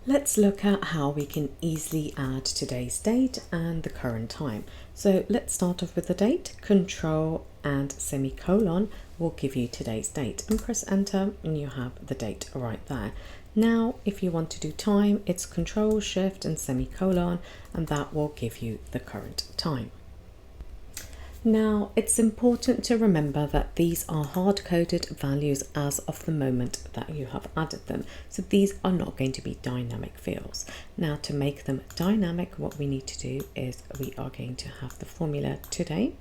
Let's look at how we can easily add today's date and the current time. So let's start off with the date. Control and semicolon will give you today's date, and press enter and you have the date right there. Now if you want to do time, it's Control Shift and semicolon, and that will give you the current time. Now, it's important to remember that these are hard-coded values as of the moment that you have added them. So these are not going to be dynamic fields. Now, to make them dynamic, what we need to do is we are going to have the formula today,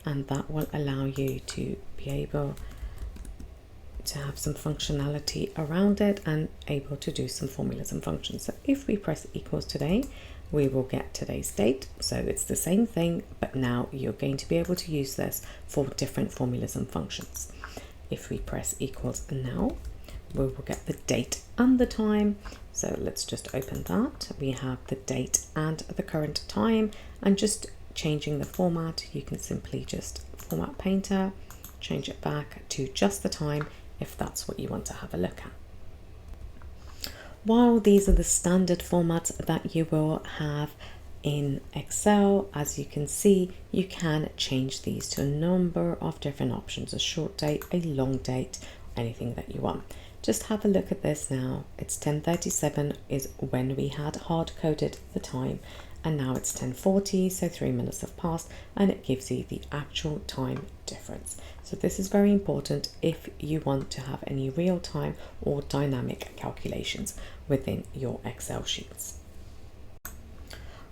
and that will allow you to be able to have some functionality around it and able to do some formulas and functions. So if we press equals today, we will get today's date. So it's the same thing, but now you're going to be able to use this for different formulas and functions. If we press equals now, we will get the date and the time. So let's just open that. We have the date and the current time, and just changing the format, you can simply just format painter, change it back to just the time if that's what you want to have a look at. While these are the standard formats that you will have in Excel, as you can see, you can change these to a number of different options: a short date, a long date, anything that you want. Just have a look at this now. It's 10:37 is when we had hard coded the time, and now it's 10:40, so 3 minutes have passed, and it gives you the actual time difference. So this is very important if you want to have any real-time or dynamic calculations within your Excel sheets.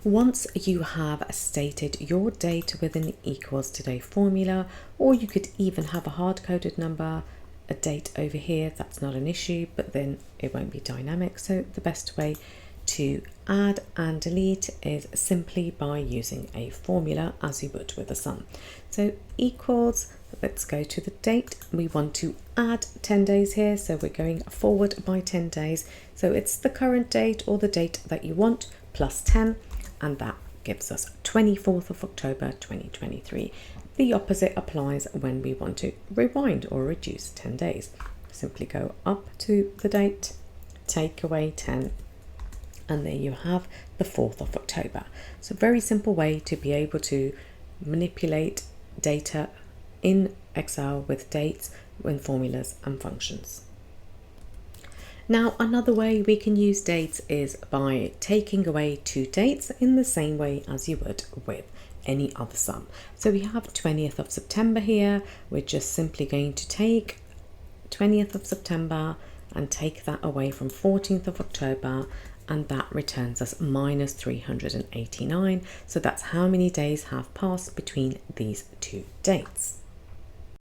Once you have stated your date with an equals today formula, or you could even have a hard-coded number, a date over here, that's not an issue, but then it won't be dynamic. So the best way to add and delete is simply by using a formula as you would with a sum. So equals, let's go to the date. We want to add 10 days here, so we're going forward by 10 days. So it's the current date or the date that you want plus 10, and that gives us 24th of October 2023. The opposite applies when we want to rewind or reduce 10 days. Simply go up to the date, take away 10, and there you have the 4th of October. So very simple way to be able to manipulate data in Excel with dates, with formulas and functions. Now, another way we can use dates is by taking away two dates in the same way as you would with any other sum. So we have 20th of September here. We're just simply going to take 20th of September and take that away from 14th of October, and that returns us minus 389. So that's how many days have passed between these two dates.